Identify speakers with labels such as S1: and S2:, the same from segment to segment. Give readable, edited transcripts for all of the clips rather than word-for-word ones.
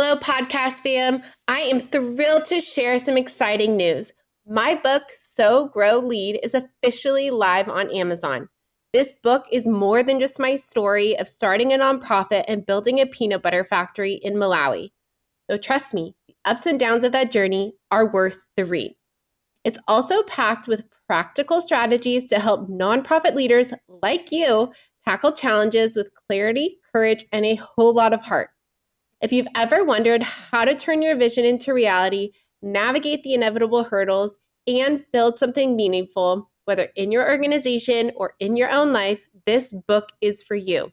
S1: Hello, podcast fam. I am thrilled to share some exciting news. My book, Sow, Grow, Lead, is officially live on Amazon. This book is more than just my story of starting a nonprofit and building a peanut butter factory in Malawi. So trust me, the ups and downs of that journey are worth the read. It's also packed with practical strategies to help nonprofit leaders like you tackle challenges with clarity, courage, and a whole lot of heart. If you've ever wondered how to turn your vision into reality, navigate the inevitable hurdles, and build something meaningful, whether in your organization or in your own life, this book is for you.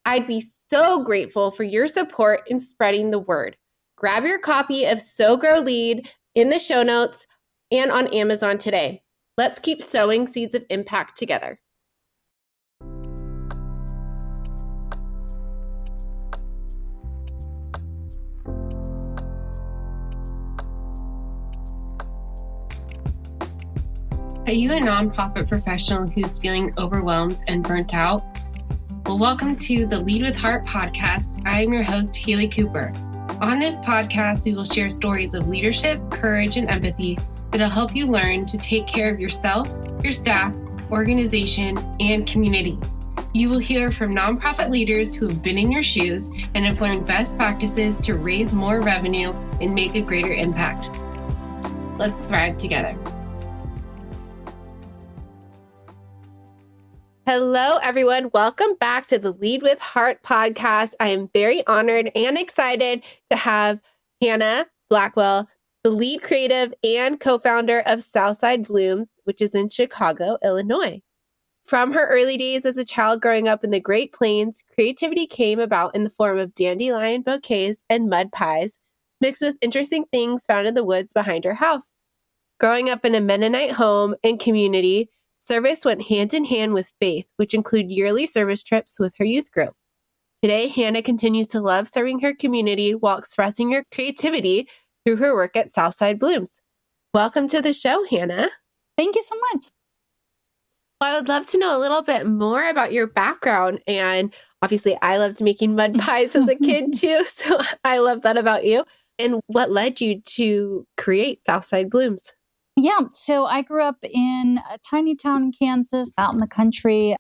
S1: I'd be so grateful for your support in spreading the word. Grab your copy of Sow, Grow, Lead in the show notes and on Amazon today. Let's keep sowing seeds of impact together. Are you a nonprofit professional who's feeling overwhelmed and burnt out? Well, welcome to the Lead with Heart podcast. I am your host, Haley Cooper. On this podcast, we will share stories of leadership, courage, and empathy that'll help you learn to take care of yourself, your staff, organization, and community. You will hear from nonprofit leaders who have been in your shoes and have learned best practices to raise more revenue and make a greater impact. Let's thrive together. Hello, everyone. Welcome back to the Lead with Heart podcast. I am very honored and excited to have Hannah Blackwell, the lead creative and co-founder of Southside Blooms, which is in Chicago, Illinois. From her early days as a child growing up in the Great Plains, creativity came about in the form of dandelion bouquets and mud pies, mixed with interesting things found in the woods behind her house. Growing up in a Mennonite home and community, service went hand in hand with faith, which include yearly service trips with her youth group. Today, Hannah continues to love serving her community while expressing her creativity through her work at Southside Blooms. Welcome to the show, Hannah.
S2: Thank you so much.
S1: Well, I would love to know a little bit more about your background. And obviously, I loved making mud pies as a kid too, so I love that about you. And what led you to create Southside Blooms?
S2: Yeah, so I grew up in a tiny town in Kansas, out in the country.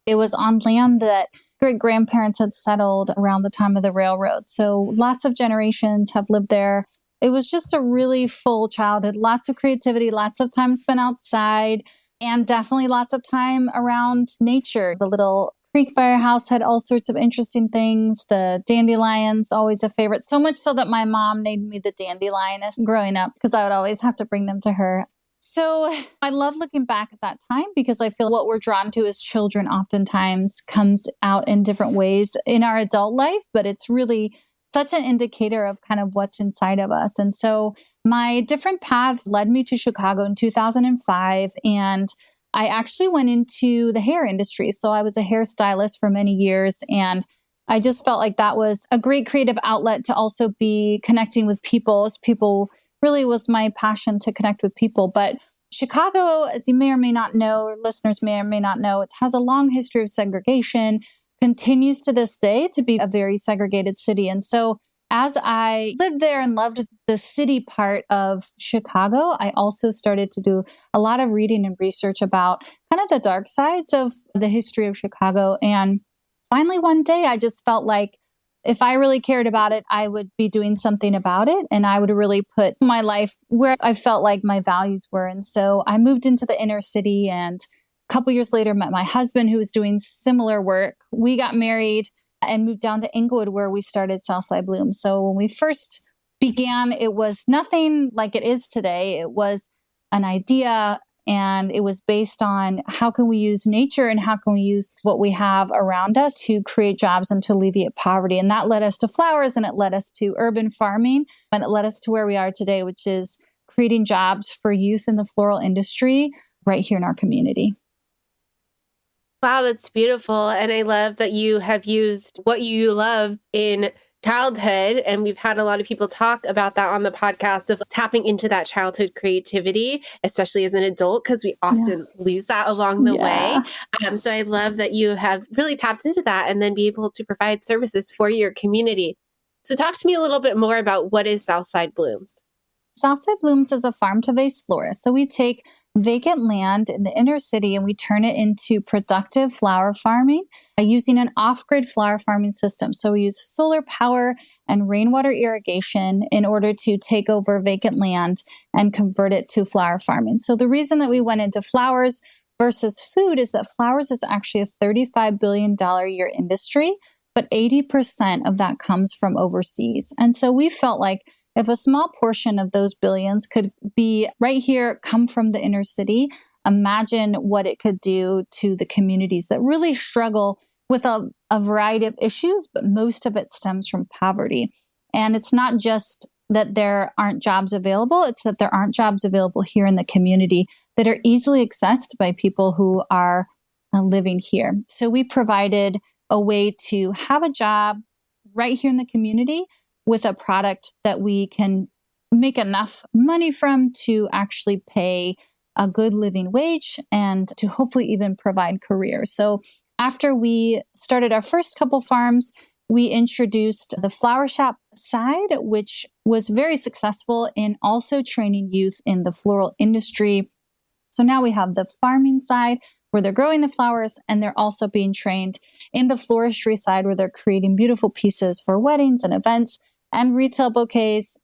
S2: It was on land that great-grandparents had settled around the time of the railroad. So lots of generations have lived there. It was just a really full childhood, lots of creativity, lots of time spent outside, and definitely lots of time around nature. The little creek by our house had all sorts of interesting things. The dandelions, always a favorite. So much so that my mom named me the dandelionist growing up because I would always have to bring them to her. So I love looking back at that time because I feel what we're drawn to as children oftentimes comes out in different ways in our adult life, but it's really such an indicator of kind of what's inside of us. And so my different paths led me to Chicago in 2005, and I actually went into the hair industry. So I was a hairstylist for many years, and I just felt like that was a great creative outlet to also be connecting with people. As people really was my passion to connect with people. But Chicago, as you may or may not know, or listeners may or may not know, it has a long history of segregation, continues to this day to be a very segregated city. And so as I lived there and loved the city part of Chicago, I also started to do a lot of reading and research about kind of the dark sides of the history of Chicago. And finally, one day, I just felt like if I really cared about it, I would be doing something about it. And I would really put my life where I felt like my values were. And so I moved into the inner city, and a couple years later, met my husband who was doing similar work. We got married and moved down to Inglewood, where we started Southside Blooms. So when we first began, it was nothing like it is today. It was an idea, and it was based on how can we use nature and how can we use what we have around us to create jobs and to alleviate poverty. And that led us to flowers, and it led us to urban farming, and it led us to where we are today, which is creating jobs for youth in the floral industry right here in our community.
S1: Wow, that's beautiful. And I love that you have used what you loved in childhood. And we've had a lot of people talk about that on the podcast of tapping into that childhood creativity, especially as an adult, because we often lose that along the way. So I love that you have really tapped into that and then be able to provide services for your community. So talk to me a little bit more about what is Southside Blooms.
S2: Southside Blooms is a farm to vase florist. So we take vacant land in the inner city and we turn it into productive flower farming using an off grid flower farming system. So we use solar power and rainwater irrigation in order to take over vacant land and convert it to flower farming. So the reason that we went into flowers versus food is that flowers is actually a $35 billion a year industry, but 80% of that comes from overseas. And so we felt like if a small portion of those billions could be right here, come from the inner city, imagine what it could do to the communities that really struggle with a variety of issues, but most of it stems from poverty. And it's not just that there aren't jobs available, it's that there aren't jobs available here in the community that are easily accessed by people who are living here. So we provided a way to have a job right here in the community with a product that we can make enough money from to actually pay a good living wage and to hopefully even provide careers. So after we started our first couple farms, we introduced the flower shop side, which was very successful in also training youth in the floral industry. So now we have the farming side where they're growing the flowers, and they're also being trained in the floristry side where they're creating beautiful pieces for weddings and events and retail bouquets.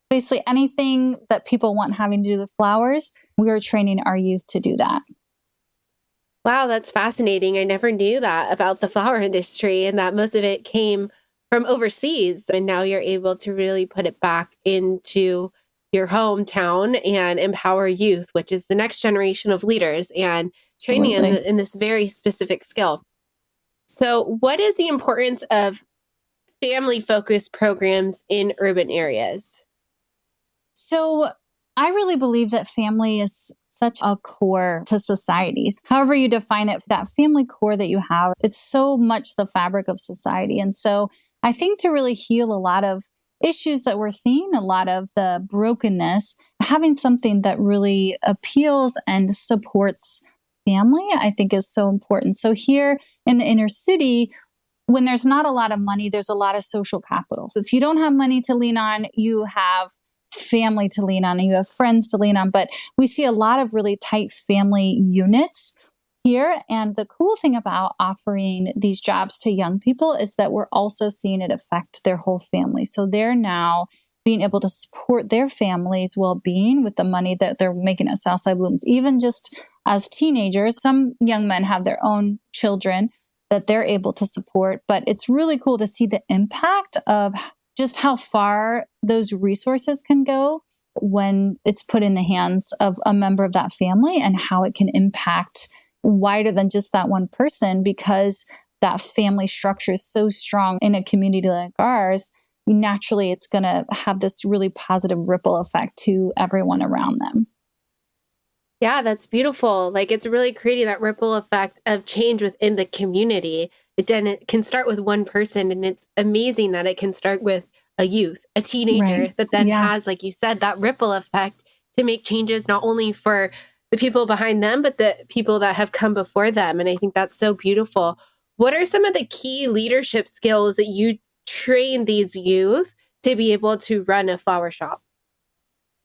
S2: Basically anything that people want having to do with flowers, we are training our youth to do that.
S1: Wow, that's fascinating. I never knew that about the flower industry and that most of it came from overseas. And now you're able to really put it back into your hometown and empower youth, which is the next generation of leaders and training in this very specific skill. So what is the importance of family-focused programs in urban areas?
S2: So I really believe that family is such a core to societies. However you define it, that family core that you have, it's so much the fabric of society. And so I think to really heal a lot of issues that we're seeing, a lot of the brokenness, having something that really appeals and supports family, I think is so important. So here in the inner city, when there's not a lot of money, there's a lot of social capital. So if you don't have money to lean on, you have family to lean on and you have friends to lean on. But we see a lot of really tight family units here. And the cool thing about offering these jobs to young people is that we're also seeing it affect their whole family. So they're now being able to support their family's well-being with the money that they're making at Southside Blooms. Even just as teenagers, some young men have their own children that they're able to support. But it's really cool to see the impact of just how far those resources can go when it's put in the hands of a member of that family and how it can impact wider than just that one person, because that family structure is so strong in a community like ours. Naturally, it's going to have this really positive ripple effect to everyone around them.
S1: Yeah, that's beautiful. Like it's really creating that ripple effect of change within the community. It can start with one person, and it's amazing that it can start with a youth, a teenager,
S2: Right.
S1: that then
S2: Yeah.
S1: has, like you said, that ripple effect to make changes not only for the people behind them, but the people that have come before them. And I think that's so beautiful. What are some of the key leadership skills that you train these youth to be able to run a flower shop?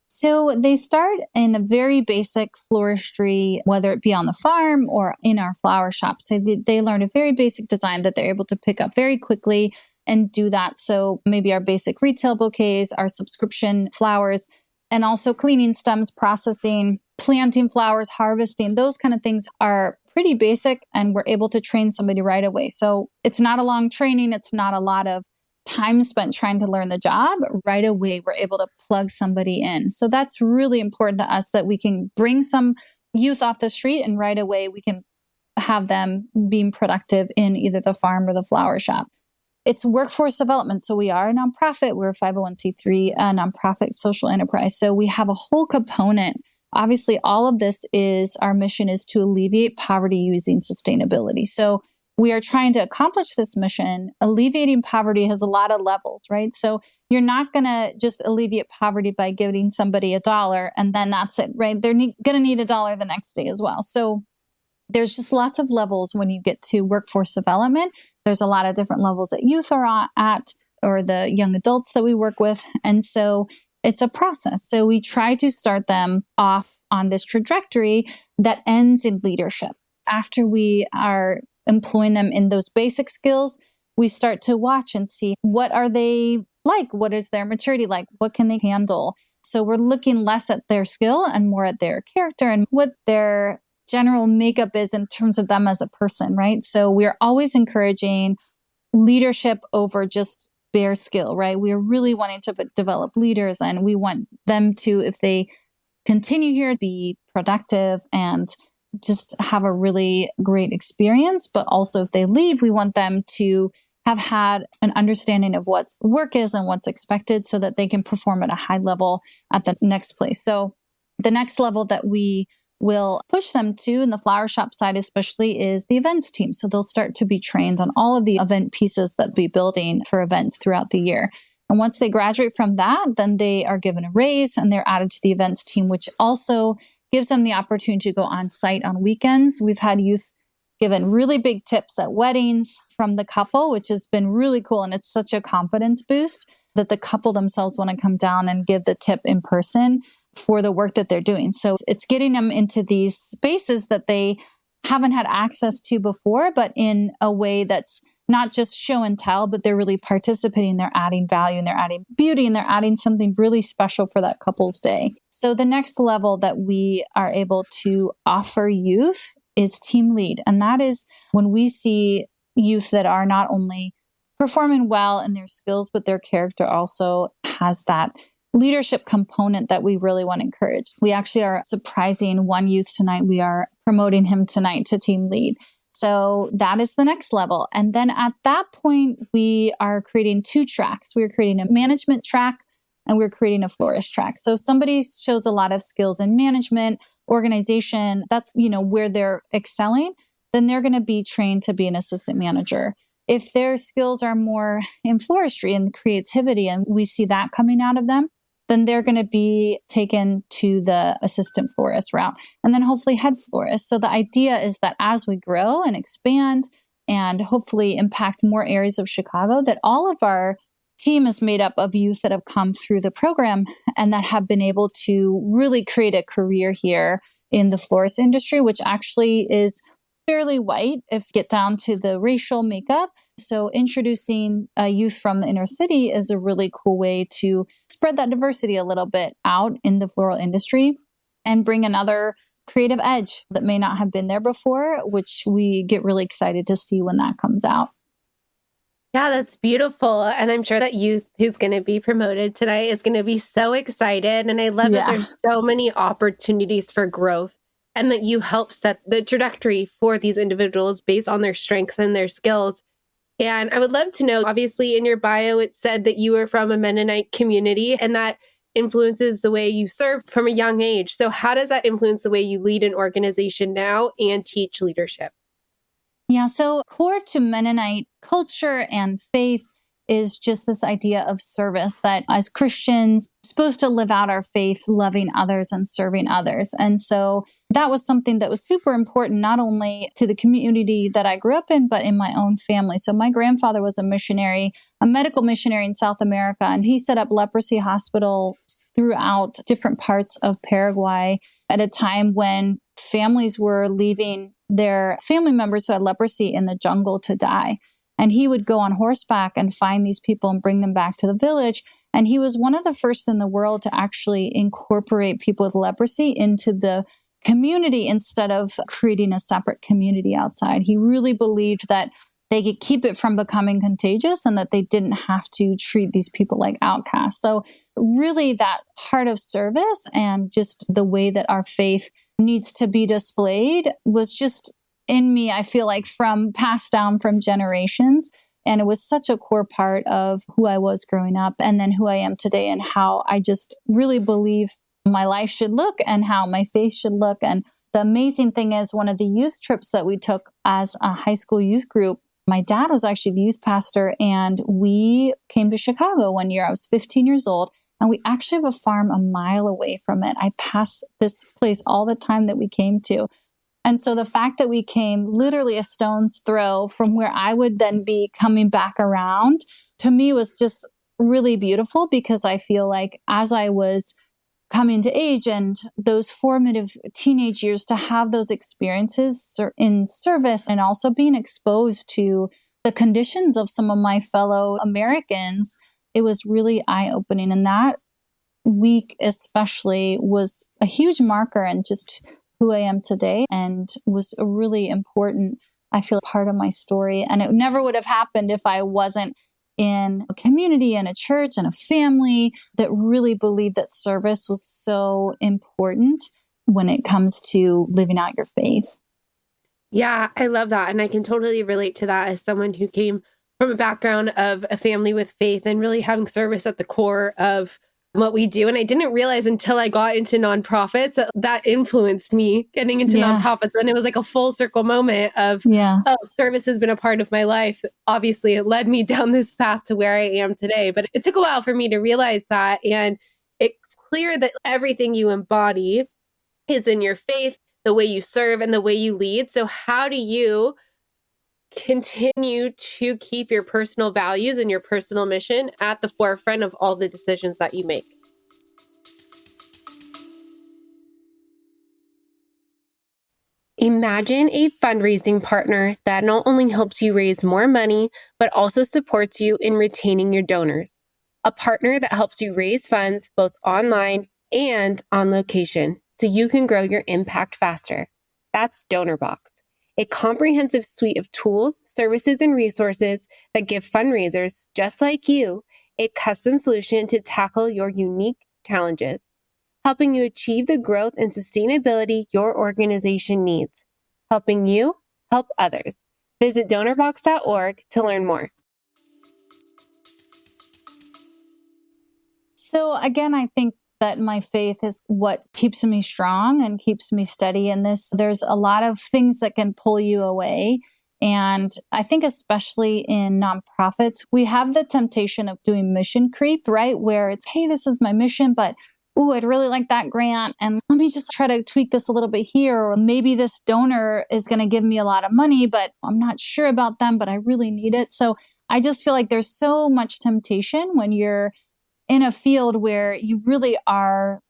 S2: So they start in a very basic floristry, whether it be on the farm or in our flower shop. So they learn a very basic design that they're able to pick up very quickly and do that. So maybe our basic retail bouquets, our subscription flowers, and also cleaning stems, processing, planting flowers, harvesting, those kind of things are pretty basic, and we're able to train somebody right away. So it's not a long training. It's not a lot of time spent trying to learn the job. Right away, we're able to plug somebody in. So that's really important to us, that we can bring some youth off the street and right away we can have them being productive in either the farm or the flower shop. It's workforce development. So we are a nonprofit. We're a 501c3 nonprofit social enterprise. So we have a whole component. Obviously, all of this is, our mission is to alleviate poverty using sustainability. So we are trying to accomplish this mission. Alleviating poverty has a lot of levels, right? So you're not going to just alleviate poverty by giving somebody $1 and then that's it, right? They're going to need $1 the next day as well. So there's just lots of levels when you get to workforce development. There's a lot of different levels that youth are at. or the young adults that we work with. And so it's a process. So we try to start them off on this trajectory that ends in leadership. After we are employing them in those basic skills, we start to watch and see what are they like? What is their maturity like? What can they handle? So we're looking less at their skill and more at their character and what their general makeup is in terms of them as a person, right? So we're always encouraging leadership over just bare skill, right? We're really wanting to develop leaders, and we want them to, if they continue here, be productive and just have a really great experience. But also if they leave, we want them to have had an understanding of what work is and what's expected so that they can perform at a high level at the next place. So the next level that we will push them to in the flower shop side especially is the events team. So they'll start to be trained on all of the event pieces that we'll be building for events throughout the year. And once they graduate from that, then they are given a raise and they're added to the events team, which also gives them the opportunity to go on site on weekends. We've had youth given really big tips at weddings from the couple, which has been really cool. And it's such a confidence boost that the couple themselves want to come down and give the tip in person for the work that they're doing. So it's getting them into these spaces that they haven't had access to before, but in a way that's not just show and tell, but they're really participating. They're adding value and they're adding beauty and they're adding something really special for that couple's day. So the next level that we are able to offer youth is team lead. And that is when we see youth that are not only performing well in their skills, but their character also has that leadership component that we really want to encourage. We actually are surprising one youth tonight. We are promoting him tonight to team lead. So that is the next level. And then at that point, we are creating two tracks. We're creating a management track and we're creating a florist track. So if somebody shows a lot of skills in management, organization, that's, where they're excelling, then they're going to be trained to be an assistant manager. If their skills are more in floristry and creativity, and we see that coming out of them, then they're going to be taken to the assistant florist route and then hopefully head florist. So the idea is that as we grow and expand and hopefully impact more areas of Chicago, that all of our team is made up of youth that have come through the program and that have been able to really create a career here in the florist industry, which actually is fairly white if you get down to the racial makeup. So introducing youth from the inner city is a really cool way to spread that diversity a little bit out in the floral industry and bring another creative edge that may not have been there before, which we get really excited to see when that comes out.
S1: Yeah, that's beautiful. And I'm sure that youth who's going to be promoted tonight is going to be so excited. And I love that there's so many opportunities for growth and that you help set the trajectory for these individuals based on their strengths and their skills. And I would love to know, obviously in your bio, it said that you were from a Mennonite community and that influences the way you serve from a young age. So how does that influence the way you lead an organization now and teach leadership?
S2: Yeah, so core to Mennonite culture and faith is just this idea of service, that as Christians, we're supposed to live out our faith, loving others and serving others. And so that was something that was super important, not only to the community that I grew up in, but in my own family. So my grandfather was a missionary, a medical missionary in South America, and he set up leprosy hospitals throughout different parts of Paraguay at a time when families were leaving their family members who had leprosy in the jungle to die. And he would go on horseback and find these people and bring them back to the village. And he was one of the first in the world to actually incorporate people with leprosy into the community instead of creating a separate community outside. He really believed that they could keep it from becoming contagious and that they didn't have to treat these people like outcasts. So really that heart of service and just the way that our faith needs to be displayed was just in me, I feel like, from passed down from generations. And it was such a core part of who I was growing up and then who I am today and how I just really believe my life should look and how my faith should look. And the amazing thing is, one of the youth trips that we took as a high school youth group, my dad was actually the youth pastor, and we came to Chicago one year. I was 15 years old, and we actually have a farm a mile away from it. I pass this place all the time that we came to. And so the fact that we came literally a stone's throw from where I would then be coming back around, to me was just really beautiful, because I feel like as I was coming to age and those formative teenage years, to have those experiences in service and also being exposed to the conditions of some of my fellow Americans, it was really eye-opening. And that week especially was a huge marker in just who I am today, and was a really important, I feel, part of my story. And it never would have happened if I wasn't in a community and a church and a family that really believed that service was so important when it comes to living out your faith.
S1: Yeah, I love that. And I can totally relate to that as someone who came from a background of a family with faith and really having service at the core of what we do. And I didn't realize until I got into nonprofits that influenced me getting into nonprofits. And it was like a full circle moment of, oh, service has been a part of my life. Obviously, it led me down this path to where I am today. But it took a while for me to realize that. And it's clear that everything you embody is in your faith, the way you serve, and the way you lead. So how do you continue to keep your personal values and your personal mission at the forefront of all the decisions that you make? Imagine a fundraising partner that not only helps you raise more money, but also supports you in retaining your donors. A partner that helps you raise funds both online and on location, so you can grow your impact faster. That's DonorBox, a comprehensive suite of tools, services, and resources that give fundraisers just like you a custom solution to tackle your unique challenges, helping you achieve the growth and sustainability your organization needs, helping you help others. Visit donorbox.org to learn more.
S2: So again, I think that my faith is what keeps me strong and keeps me steady in this. There's a lot of things that can pull you away. And I think especially in nonprofits, we have the temptation of doing mission creep, right? Where it's, hey, this is my mission, but ooh, I'd really like that grant. And let me just try to tweak this a little bit here. Or maybe this donor is going to give me a lot of money, but I'm not sure about them, but I really need it. So I just feel like there's so much temptation when you're in a field where you really are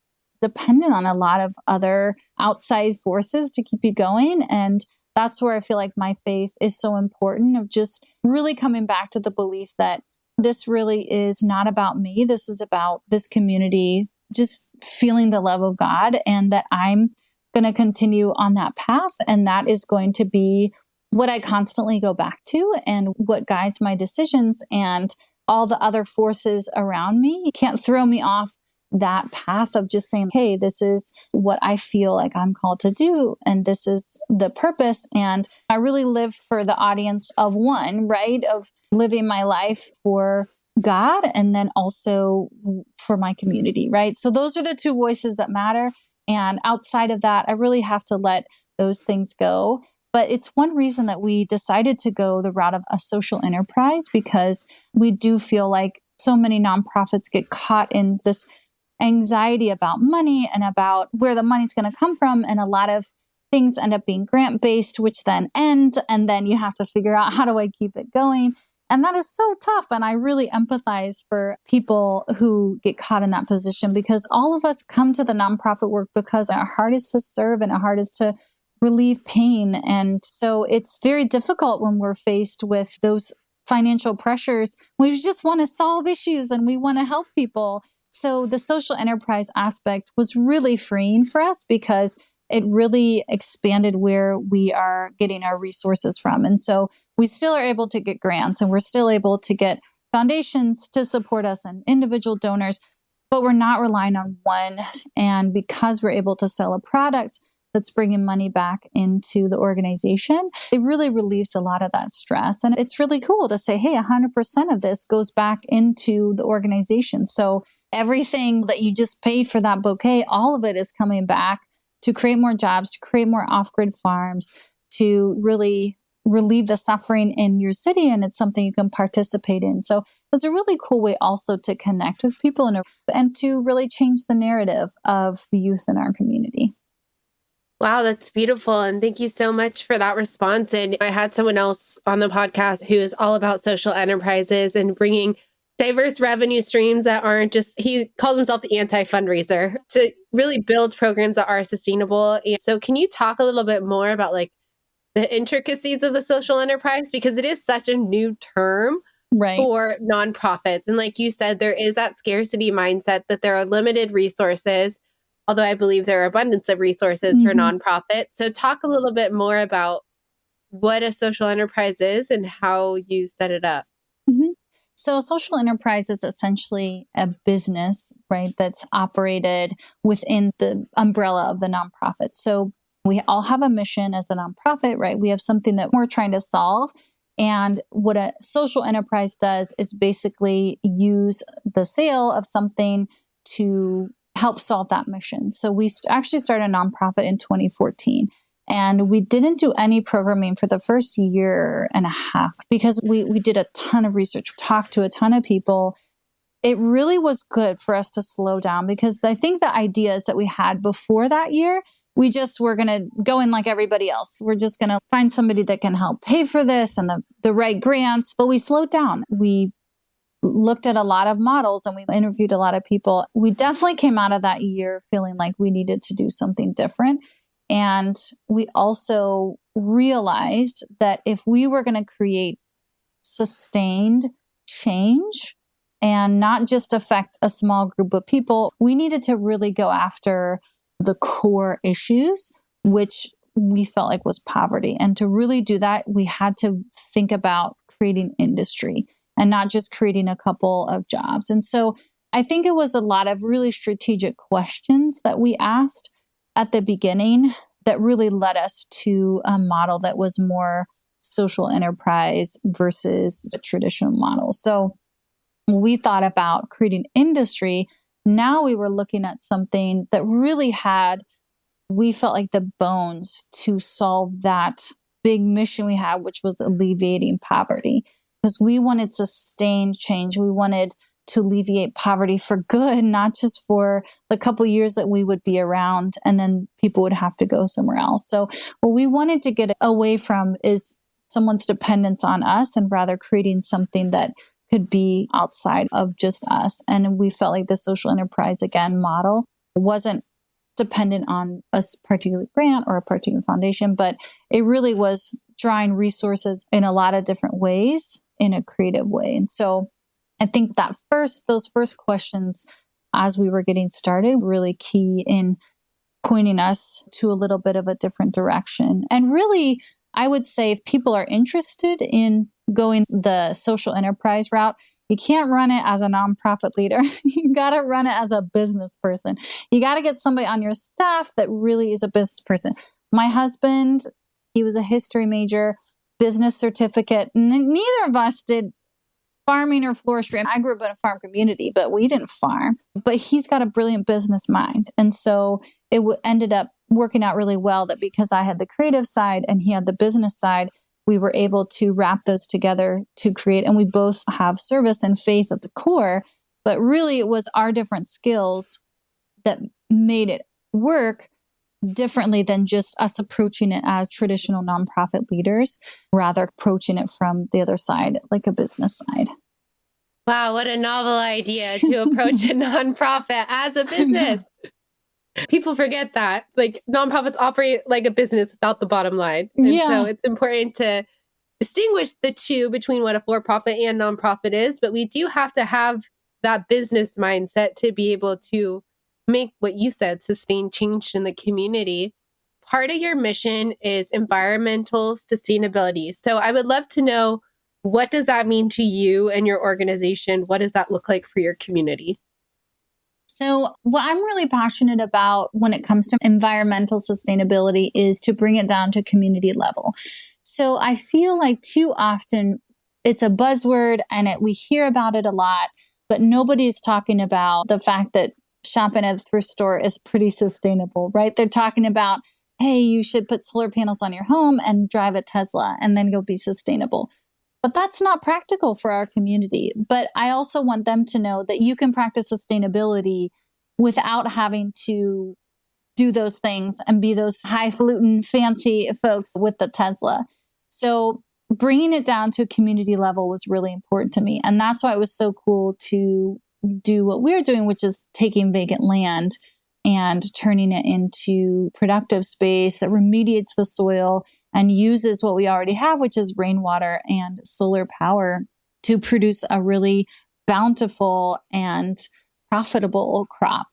S2: dependent on a lot of other outside forces to keep you going. And that's where I feel like my faith is so important, of just really coming back to the belief that this really is not about me. This is about this community just feeling the love of God, and that I'm going to continue on that path. And that is going to be what I constantly go back to and what guides my decisions. And all the other forces around me can't throw me off that path of just saying, hey, this is what I feel like I'm called to do. And this is the purpose. And I really live for the audience of one, right? Of living my life for God and then also for my community, right? So those are the two voices that matter. And outside of that, I really have to let those things go. But it's one reason that we decided to go the route of a social enterprise, because we do feel like so many nonprofits get caught in this anxiety about money and about where the money's going to come from. And a lot of things end up being grant-based, which then end. And then you have to figure out, how do I keep it going? And that is so tough. And I really empathize for people who get caught in that position, because all of us come to the nonprofit work because our heart is to serve and our heart is to relieve pain. And so it's very difficult when we're faced with those financial pressures. We just want to solve issues and we want to help people. So the social enterprise aspect was really freeing for us, because it really expanded where we are getting our resources from. And so we still are able to get grants, and we're still able to get foundations to support us and individual donors, but we're not relying on one. And because we're able to sell a product that's bringing money back into the organization, it really relieves a lot of that stress. And it's really cool to say, hey, 100% of this goes back into the organization. So everything that you just paid for that bouquet, all of it is coming back to create more jobs, to create more off-grid farms, to really relieve the suffering in your city. And it's something you can participate in. So it's a really cool way also to connect with people and to really change the narrative of the youth in our community.
S1: Wow, that's beautiful. And thank you so much for that response. And I had someone else on the podcast who is all about social enterprises and bringing diverse revenue streams that aren't just, he calls himself the anti fundraiser, to really build programs that are sustainable. And so, can you talk a little bit more about like the intricacies of the social enterprise? Because it is such a new term
S2: Right.
S1: for nonprofits. And like you said, there is that scarcity mindset that there are limited resources, although I believe there are abundance of resources for
S2: Mhm.
S1: nonprofits. So talk a little bit more about what a social enterprise is and how you set it up.
S2: Mhm. So, a social enterprise is essentially a business, right, that's operated within the umbrella of the nonprofit. So, we all have a mission as a nonprofit, right? We have something that we're trying to solve. And what a social enterprise does is basically use the sale of something to help solve that mission. So, we actually started a nonprofit in 2014. And we didn't do any programming for the first year and a half because we did a ton of research, talked to a ton of people. It really was good for us to slow down because I think the ideas that we had before that year, we just were going to go in like everybody else. We're just going to find somebody that can help pay for this and the right grants. But we slowed down. We looked at a lot of models and we interviewed a lot of people. We definitely came out of that year feeling like we needed to do something different. And we also realized that if we were going to create sustained change and not just affect a small group of people, we needed to really go after the core issues, which we felt like was poverty. And to really do that, we had to think about creating industry and not just creating a couple of jobs. And so I think it was a lot of really strategic questions that we asked at the beginning that really led us to a model that was more social enterprise versus a traditional model. So when we thought about creating industry, now we were looking at something that really had, we felt like the bones to solve that big mission we had, which was alleviating poverty. Because we wanted sustained change. We wanted to alleviate poverty for good, not just for the couple years that we would be around and then people would have to go somewhere else. So what we wanted to get away from is someone's dependence on us and rather creating something that could be outside of just us. And we felt like the social enterprise, again, model wasn't dependent on a particular grant or a particular foundation, but it really was drawing resources in a lot of different ways in a creative way. And so I think that those first questions as we were getting started, really key in pointing us to a little bit of a different direction. And really, I would say if people are interested in going the social enterprise route, you can't run it as a nonprofit leader. You got to run it as a business person. You got to get somebody on your staff that really is a business person. My husband, he was a history major, business certificate. Neither of us did farming or forestry. I grew up in a farm community, but we didn't farm. But he's got a brilliant business mind. And so it ended up working out really well that because I had the creative side and he had the business side, we were able to wrap those together to create. And we both have service and faith at the core. But really, it was our different skills that made it work differently than just us approaching it as traditional nonprofit leaders, rather approaching it from the other side, like a business side.
S1: Wow, what a novel idea to approach a nonprofit as a business. People forget that like nonprofits operate like a business without the bottom line. And so
S2: Yeah.
S1: it's important to distinguish the two between what a for-profit and nonprofit is, but we do have to have that business mindset to be able to make what you said, sustain change in the community. Part of your mission is environmental sustainability. So I would love to know, what does that mean to you and your organization? What does that look like for your community?
S2: So, what I'm really passionate about when it comes to environmental sustainability is to bring it down to community level. So, I feel like too often it's a buzzword and we hear about it a lot, but nobody's talking about the fact that shopping at the thrift store is pretty sustainable, right? They're talking about, hey, you should put solar panels on your home and drive a Tesla, and then you'll be sustainable. But that's not practical for our community. But I also want them to know that you can practice sustainability without having to do those things and be those highfalutin fancy folks with the Tesla. So bringing it down to a community level was really important to me. And that's why it was so cool to do what we're doing, which is taking vacant land and turning it into productive space that remediates the soil and uses what we already have, which is rainwater and solar power, to produce a really bountiful and profitable crop.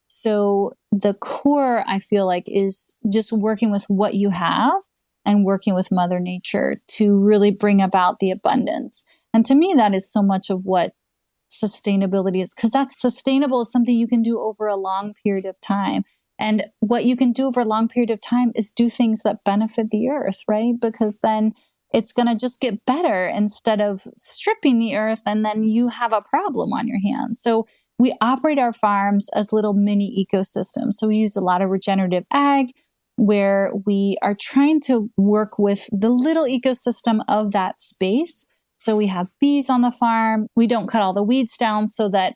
S2: So the core, I feel like, is just working with what you have and working with Mother Nature to really bring about the abundance. And to me, that is so much of what sustainability is, because that's sustainable is something you can do over a long period of time. And what you can do over a long period of time is do things that benefit the earth, right? Because then it's going to just get better instead of stripping the earth and then you have a problem on your hands. So we operate our farms as little mini ecosystems. So we use a lot of regenerative ag where we are trying to work with the little ecosystem of that space. So we have bees on the farm. We don't cut all the weeds down so that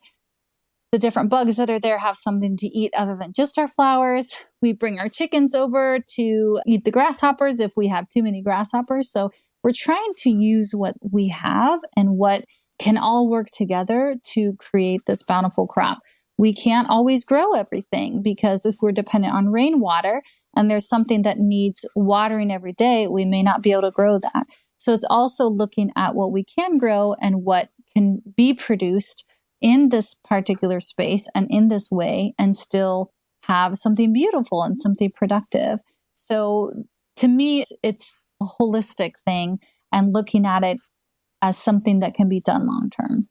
S2: the different bugs that are there have something to eat other than just our flowers. We bring our chickens over to eat the grasshoppers if we have too many grasshoppers. So we're trying to use what we have and what can all work together to create this bountiful crop. We can't always grow everything because if we're dependent on rainwater and there's something that needs watering every day, we may not be able to grow that. So it's also looking at what we can grow and what can be produced in this particular space and in this way and still have something beautiful and something productive. So to me, it's a holistic thing and looking at it as something that can be done long term.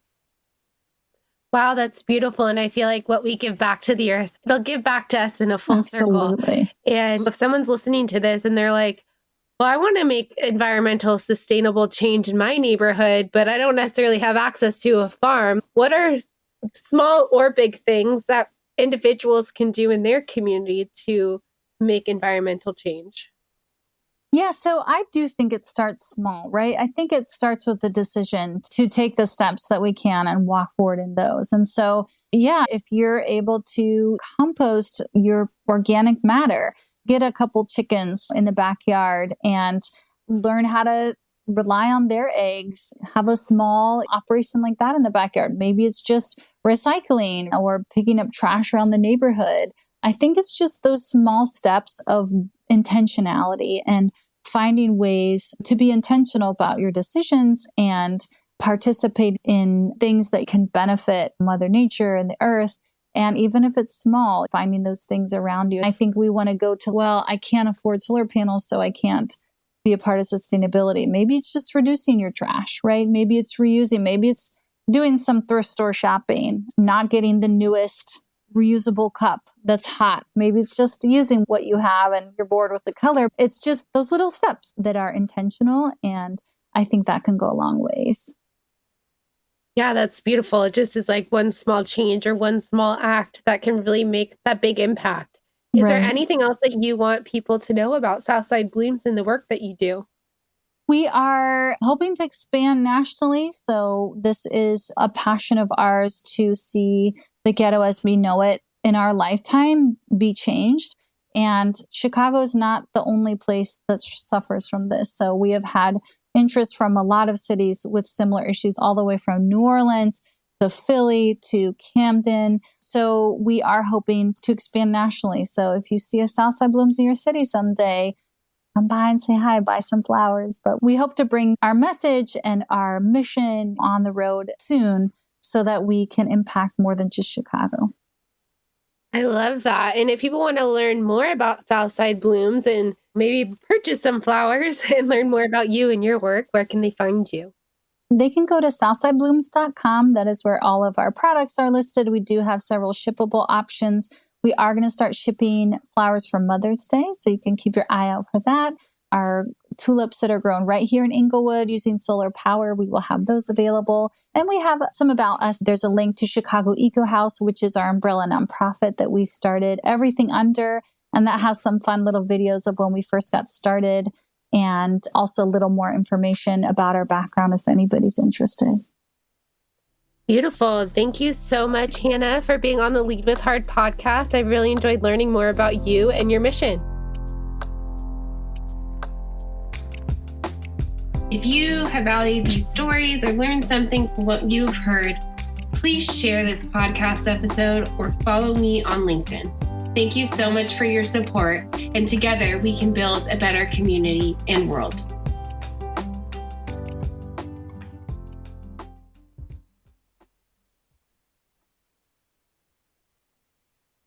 S1: Wow, that's beautiful. And I feel like what we give back to the earth, it'll give back to us in a full circle. And if someone's listening to this and they're like, well, I want to make environmental sustainable change in my neighborhood, but I don't necessarily have access to a farm. What are small or big things that individuals can do in their community to make environmental change?
S2: Yeah, so I do think it starts small, right? I think it starts with the decision to take the steps that we can and walk forward in those. And so, yeah, if you're able to compost your organic matter, get a couple chickens in the backyard and learn how to rely on their eggs, have a small operation like that in the backyard. Maybe it's just recycling or picking up trash around the neighborhood. I think it's just those small steps of intentionality and finding ways to be intentional about your decisions and participate in things that can benefit Mother Nature and the earth. And even if it's small, finding those things around you. I think we want to go to, well, I can't afford solar panels, so I can't be a part of sustainability. Maybe it's just reducing your trash, right? Maybe it's reusing. Maybe it's doing some thrift store shopping, not getting the newest reusable cup that's hot. Maybe it's just using what you have and you're bored with the color. It's just those little steps that are intentional. And I think that can go a long ways.
S1: Yeah, that's beautiful. It just is like one small change or one small act that can really make that big impact. Is there anything else that you want people to know about Southside Blooms and the work that you do?
S2: We are hoping to expand nationally. So this is a passion of ours to see the ghetto as we know it in our lifetime be changed. And Chicago is not the only place that suffers from this. So we have had interest from a lot of cities with similar issues, all the way from New Orleans to Philly to Camden. So we are hoping to expand nationally. So if you see a Southside Blooms in your city someday, come by and say hi, buy some flowers. But we hope to bring our message and our mission on the road soon so that we can impact more than just Chicago.
S1: I love that. And if people want to learn more about Southside Blooms and maybe purchase some flowers and learn more about you and your work, where can they find you?
S2: They can go to southsideblooms.com. That is where all of our products are listed. We do have several shippable options. We are going to start shipping flowers for Mother's Day, so you can keep your eye out for that. Our tulips that are grown right here in Inglewood using solar power, we will have those available. And we have some about us. There's a link to Chicago Eco House, which is our umbrella nonprofit that we started everything under. And that has some fun little videos of when we first got started and also a little more information about our background if anybody's interested.
S1: Beautiful. Thank you so much, Hannah, for being on the Lead with Heart podcast. I really enjoyed learning more about you and your mission. If you have valued these stories or learned something from what you've heard, please share this podcast episode or follow me on LinkedIn. Thank you so much for your support, and together we can build a better community and world.